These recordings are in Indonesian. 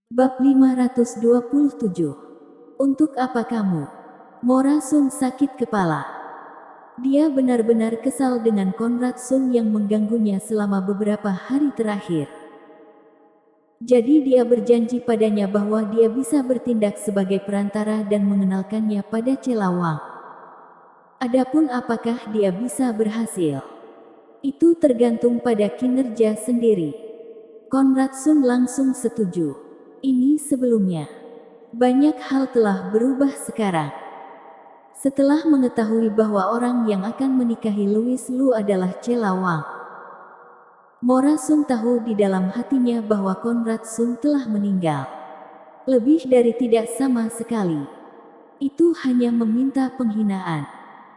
Bab 527. Untuk apa kamu? Mora Sung sakit kepala. Dia benar-benar kesal dengan Konrad Sung yang mengganggunya selama beberapa hari terakhir. Jadi dia berjanji padanya bahwa dia bisa bertindak sebagai perantara dan mengenalkannya pada Celawang. Adapun apakah dia bisa berhasil, itu tergantung pada kinerja sendiri. Konrad Sung langsung setuju. Ini sebelumnya. Banyak hal telah berubah sekarang. Setelah mengetahui bahwa orang yang akan menikahi Louis Lu adalah Celawang, Mora Sung tahu di dalam hatinya bahwa Konrad Sung telah meninggal. Lebih dari tidak sama sekali. Itu hanya meminta penghinaan.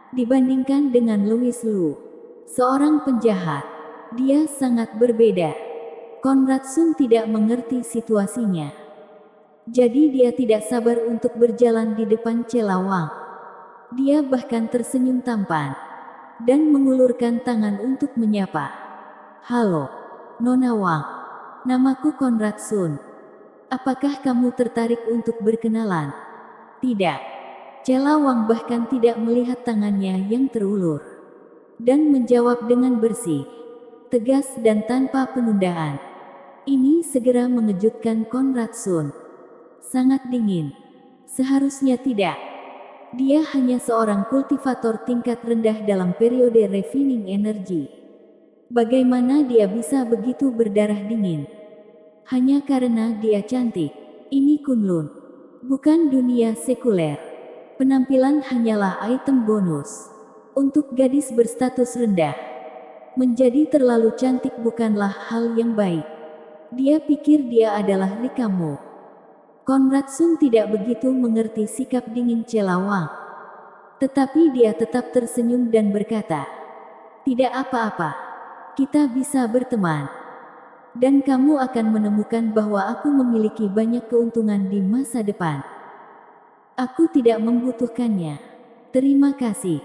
Dibandingkan dengan Louis Lu, seorang penjahat, dia sangat berbeda. Konrad Sung tidak mengerti situasinya. Jadi dia tidak sabar untuk berjalan di depan Celawang. Dia bahkan tersenyum tampan dan mengulurkan tangan untuk menyapa. Halo, Nona Wang. Namaku Konrad Sun. Apakah kamu tertarik untuk berkenalan? Tidak. Celawang bahkan tidak melihat tangannya yang terulur. Dan menjawab dengan bersih, tegas dan tanpa penundaan. Ini segera mengejutkan Konrad Sun. Sangat dingin. Seharusnya tidak. Dia hanya seorang kultivator tingkat rendah dalam periode refining energi. Bagaimana dia bisa begitu berdarah dingin? Hanya karena dia cantik. Ini Kunlun. Bukan dunia sekuler. Penampilan hanyalah item bonus. Untuk gadis berstatus rendah, menjadi terlalu cantik bukanlah hal yang baik. Dia pikir dia adalah Rikamu. Konrad Sung tidak begitu mengerti sikap dingin Celawang. Tetapi dia tetap tersenyum dan berkata, "Tidak apa-apa. Kita bisa berteman. Dan kamu akan menemukan bahwa aku memiliki banyak keuntungan di masa depan. Aku tidak membutuhkannya. Terima kasih."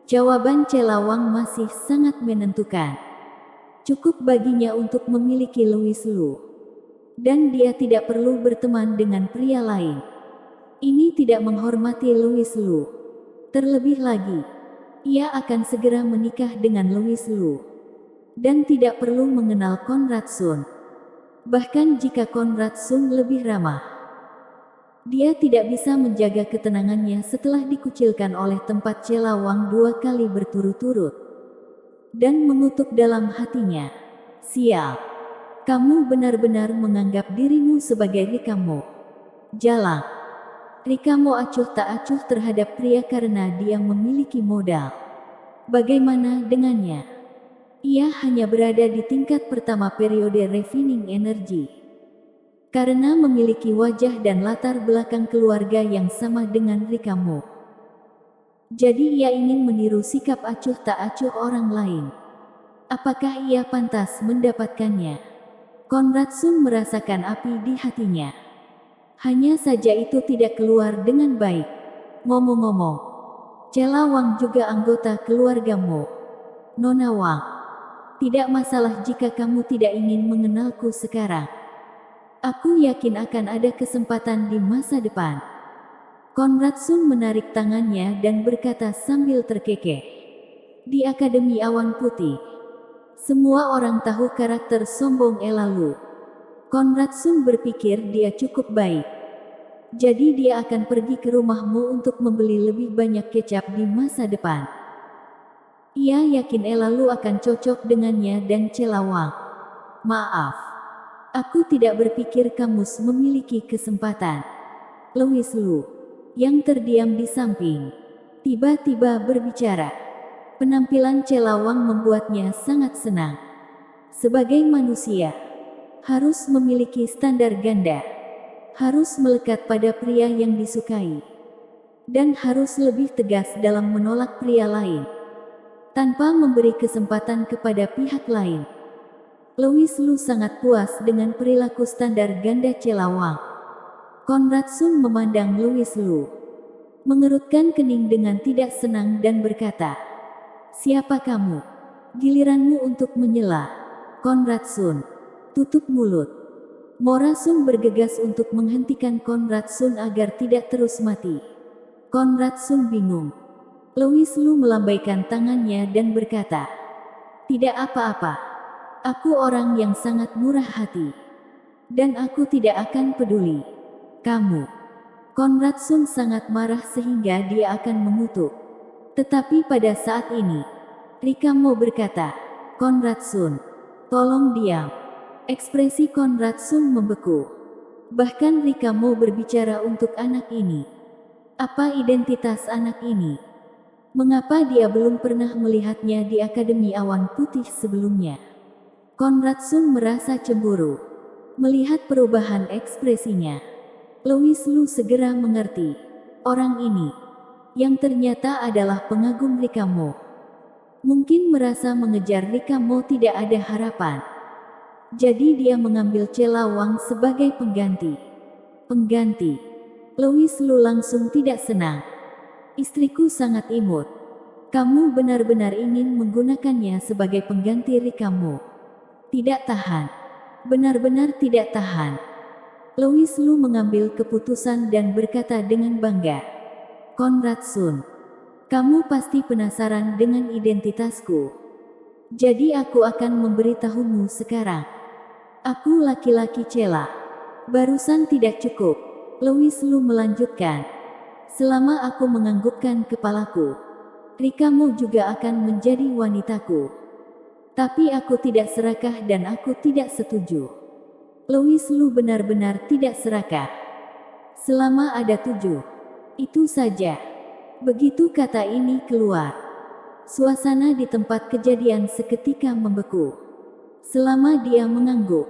Jawaban Celawang masih sangat menentukan. Cukup baginya untuk memiliki Louis Lu. Dan dia tidak perlu berteman dengan pria lain. Ini tidak menghormati Louis Lu. Terlebih lagi, ia akan segera menikah dengan Louis Lu. Dan tidak perlu mengenal Konrad Sun. Bahkan jika Konrad Sun lebih ramah, dia tidak bisa menjaga ketenangannya setelah dikucilkan oleh tempat Celawang 2 kali berturut-turut. Dan mengutuk dalam hatinya, "Sial, kamu benar-benar menganggap dirimu sebagai Rikamu. Jalang." Rikamu acuh tak acuh terhadap pria karena dia memiliki modal. Bagaimana dengannya? Ia hanya berada di tingkat pertama periode refining energi. Karena memiliki wajah dan latar belakang keluarga yang sama dengan Rikamu. Jadi ia ingin meniru sikap acuh tak acuh orang lain. Apakah ia pantas mendapatkannya? Konrad Sung merasakan api di hatinya. Hanya saja itu tidak keluar dengan baik. Ngomong-ngomong, Celawang juga anggota keluargamu. Nona Wang. Tidak masalah jika kamu tidak ingin mengenalku sekarang. Aku yakin akan ada kesempatan di masa depan. Konrad Sun menarik tangannya dan berkata sambil terkekeh. Di Akademi Awan Putih, semua orang tahu karakter sombong Elalu. Konrad Sun berpikir dia cukup baik. Jadi dia akan pergi ke rumahmu untuk membeli lebih banyak kecap di masa depan. Ia yakin Elalu akan cocok dengannya dan Celawang. Maaf. Aku tidak berpikir kamu memiliki kesempatan. Louis Lu, yang terdiam di samping, tiba-tiba berbicara. Penampilan Celawang membuatnya sangat senang. Sebagai manusia, harus memiliki standar ganda. Harus melekat pada pria yang disukai. Dan harus lebih tegas dalam menolak pria lain. Tanpa memberi kesempatan kepada pihak lain. Louis Lu sangat puas dengan perilaku standar ganda Celawang. Konrad Sun memandang Louis Lu. Mengerutkan kening dengan tidak senang dan berkata, "Siapa kamu? Giliranmu untuk menyela." Konrad Sun. Tutup mulut. Mora Sun bergegas untuk menghentikan Conrad Sun agar tidak terus mati. Conrad Sun bingung. Louis Lu melambaikan tangannya dan berkata, "Tidak apa-apa. Aku orang yang sangat murah hati. Dan aku tidak akan peduli. Kamu." Conrad Sun sangat marah sehingga dia akan mengutuk. Tetapi pada saat ini, Rika Mo berkata, "Conrad Sun, tolong diam." Ekspresi Conrad Sun membeku. Bahkan Rika Mo berbicara untuk anak ini. Apa identitas anak ini? Mengapa dia belum pernah melihatnya di Akademi Awan Putih sebelumnya? Conrad Sun merasa cemburu melihat perubahan ekspresinya. Louis Lu segera mengerti. Orang ini, yang ternyata adalah pengagum Rika Mo, mungkin merasa mengejar Rika Mo tidak ada harapan. Jadi dia mengambil Cela Wang sebagai pengganti. Pengganti. Louis Lu langsung tidak senang. "Istriku sangat imut. Kamu benar-benar ingin menggunakannya sebagai pengganti Rika Mo?" "Tidak tahan. Benar-benar tidak tahan." Louis Lu mengambil keputusan dan berkata dengan bangga, "Conrad Sun, kamu pasti penasaran dengan identitasku. Jadi aku akan memberitahumu sekarang. Aku laki-laki Cela. Barusan tidak cukup." Louis Lu melanjutkan, "Selama aku menganggukkan kepalaku, Rika Mo juga akan menjadi wanitaku. Tapi aku tidak serakah dan aku tidak setuju." Louis Lu benar-benar tidak serakah. "Selama ada 7. Itu saja." Begitu kata ini keluar, suasana di tempat kejadian seketika membeku. Selama dia mengangguk,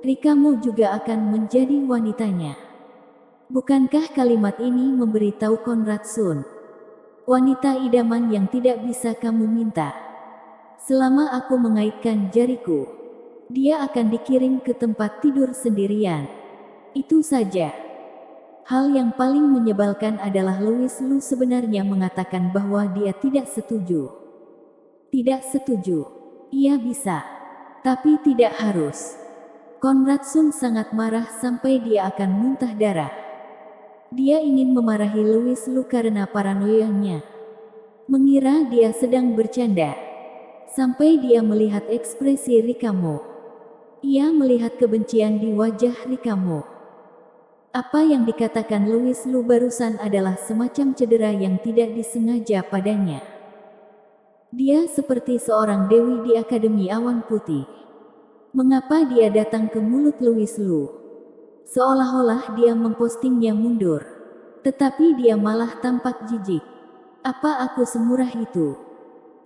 Rika Mo juga akan menjadi wanitanya. Bukankah kalimat ini memberitahu Conrad Sun, wanita idaman yang tidak bisa kamu minta? Selama aku mengaitkan jariku, dia akan dikirim ke tempat tidur sendirian. Itu saja. Hal yang paling menyebalkan adalah Louis Lu sebenarnya mengatakan bahwa dia tidak setuju. Tidak setuju. Ia bisa, tapi tidak harus. Conrad Sun sangat marah sampai dia akan muntah darah. Dia ingin memarahi Louis Lu karena paranoianya. Mengira dia sedang bercanda. Sampai dia melihat ekspresi Rika Mo. Ia melihat kebencian di wajah Rika Mo. Apa yang dikatakan Louis Lu barusan adalah semacam cedera yang tidak disengaja padanya. Dia seperti seorang dewi di Akademi Awan Putih. Mengapa dia datang ke mulut Louis Lu? Seolah-olah dia mempostingnya mundur. Tetapi dia malah tampak jijik. "Apa aku semurah itu?"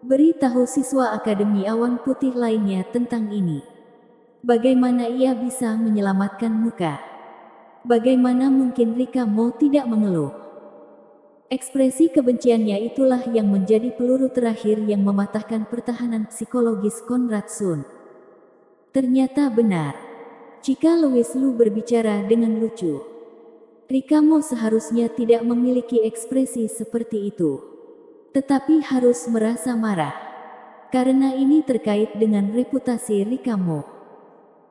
Beritahu siswa Akademi Awan Putih lainnya tentang ini. Bagaimana ia bisa menyelamatkan muka? Bagaimana mungkin Rika Mo tidak mengeluh? Ekspresi kebenciannya itulah yang menjadi peluru terakhir yang mematahkan pertahanan psikologis Conrad Sun. Ternyata benar. Jika Louis Lu berbicara dengan lucu, Rika Mo seharusnya tidak memiliki ekspresi seperti itu. Tetapi harus merasa marah. Karena ini terkait dengan reputasi Rika Mo.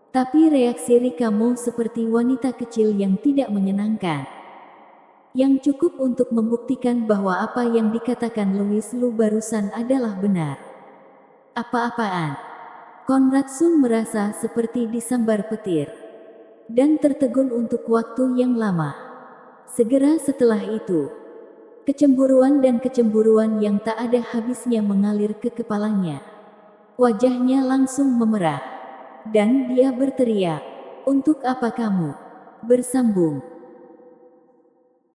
Tapi reaksi Rika Mo seperti wanita kecil yang tidak menyenangkan. Yang cukup untuk membuktikan bahwa apa yang dikatakan Louis Lu barusan adalah benar. Apa-apaan? Conrad Sun merasa seperti disambar petir. Dan tertegun untuk waktu yang lama. Segera setelah itu, kecemburuan dan kecemburuan yang tak ada habisnya mengalir ke kepalanya. Wajahnya langsung memerah. Dan dia berteriak, "Untuk apa kamu bersambung?"